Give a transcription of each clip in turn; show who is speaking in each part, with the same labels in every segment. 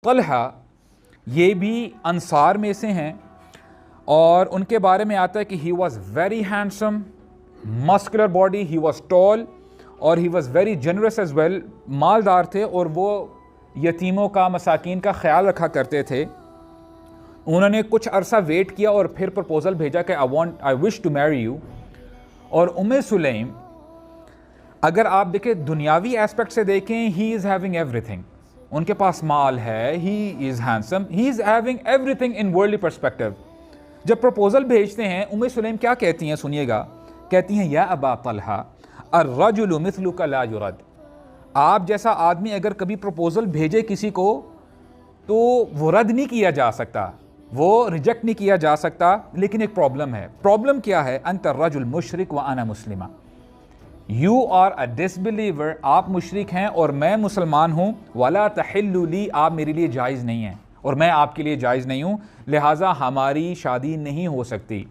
Speaker 1: طلحہ یہ بھی انصار میں سے ہیں، اور ان کے بارے میں آتا ہے کہ he was very handsome, muscular body, he was tall, اور he was very generous as well, مالدار تھے اور وہ یتیموں کا، مساکین کا خیال رکھا کرتے تھے۔ انہوں نے کچھ عرصہ ویٹ کیا اور پھر پرپوزل بھیجا کہ آئی وش ٹو میری یو۔ اور سلیم اگر آپ دیکھیں دنیاوی ایسپیکٹ سے دیکھیں، he is having everything, ان کے پاس مال ہے، he is handsome, he is having everything in worldly perspective. جب پرپوزل بھیجتے ہیں سلیم کیا کہتی ہیں، سنیے گا، کہتی ہیں یا ابا طلحہ الرجل مثلک لا یرد، آپ جیسا آدمی اگر کبھی پرپوزل بھیجے کسی کو تو وہ رد نہیں کیا جا سکتا، وہ ریجیکٹ نہیں کیا جا سکتا، لیکن ایک پرابلم ہے۔ پرابلم کیا ہے؟ انت الرجل مشرک وانا مسلمہ، یو آر اے ڈسبلیور، آپ مشرک ہیں اور میں مسلمان ہوں، ولا تحل لی، آپ میرے لیے جائز نہیں ہیں اور میں آپ کے لیے جائز نہیں ہوں، لہٰذا ہماری شادی نہیں ہو سکتی۔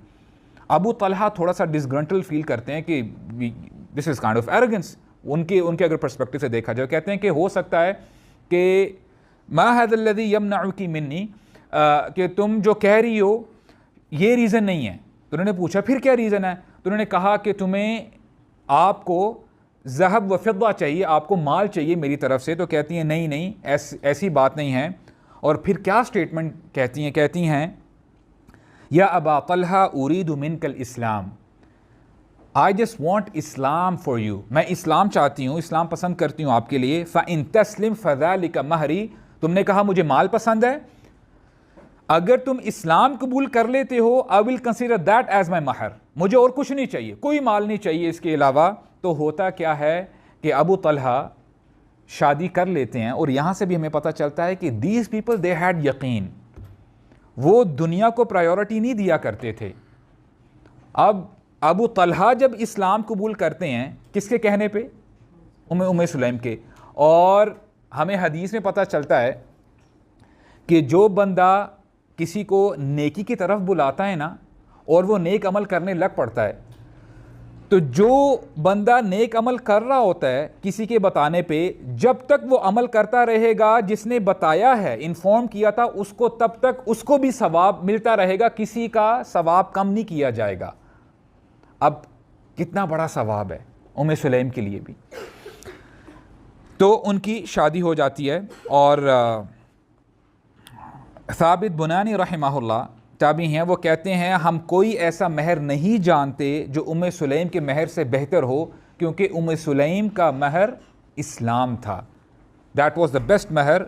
Speaker 1: ابو طلحہ تھوڑا سا ڈسگرنٹل فیل کرتے ہیں کہ دس از کائنڈ آف ایروگنس، ان کے اگر پرسپیکٹو سے دیکھا جائے، کہتے ہیں کہ ہو سکتا ہے کہ ما ھذا الذی یمنعک منی، کہ تم جو کہہ رہی ہو یہ ریزن نہیں ہے۔ تو انہوں نے پوچھا پھر کیا ریزن ہے؟ تو انہوں نے کہا کہ آپ کو ذہب و فضہ چاہیے، آپ کو مال چاہیے میری طرف سے۔ تو کہتی ہیں نہیں ایسی بات نہیں ہے۔ اور پھر کیا سٹیٹمنٹ کہتی ہیں یا ابا طلحہ ارید منک الاسلام، I just want Islam for you، میں اسلام چاہتی ہوں، اسلام پسند کرتی ہوں آپ کے لیے۔ فَإِن تَسْلِمْ فَذَلِكَ مَهْرِي، تم نے کہا مجھے مال پسند ہے، اگر تم اسلام قبول کر لیتے ہو I will consider that as my مہر، مجھے اور کچھ نہیں چاہیے، کوئی مال نہیں چاہیے اس کے علاوہ۔ تو ہوتا کیا ہے کہ ابو طلحہ شادی کر لیتے ہیں، اور یہاں سے بھی ہمیں پتہ چلتا ہے کہ these people they had یقین، وہ دنیا کو پرائیورٹی نہیں دیا کرتے تھے۔ اب ابو طلحہ جب اسلام قبول کرتے ہیں کس کے کہنے پہ؟ سلیم کے۔ اور ہمیں حدیث میں پتہ چلتا ہے کہ جو بندہ کسی کو نیکی کی طرف بلاتا ہے نا اور وہ نیک عمل کرنے لگ پڑتا ہے، تو جو بندہ نیک عمل کر رہا ہوتا ہے کسی کے بتانے پہ، جب تک وہ عمل کرتا رہے گا جس نے بتایا ہے، انفارم کیا تھا اس کو، تب تک اس کو بھی ثواب ملتا رہے گا، کسی کا ثواب کم نہیں کیا جائے گا۔ اب کتنا بڑا ثواب ہے سلیم کے لیے بھی۔ تو ان کی شادی ہو جاتی ہے، اور ثابت بنانی رحمہ اللہ تابعی ہیں، وہ کہتے ہیں ہم کوئی ایسا مہر نہیں جانتے جو سلیم کے مہر سے بہتر ہو، کیونکہ سلیم کا مہر اسلام تھا، دیٹ واز دا بیسٹ مہر۔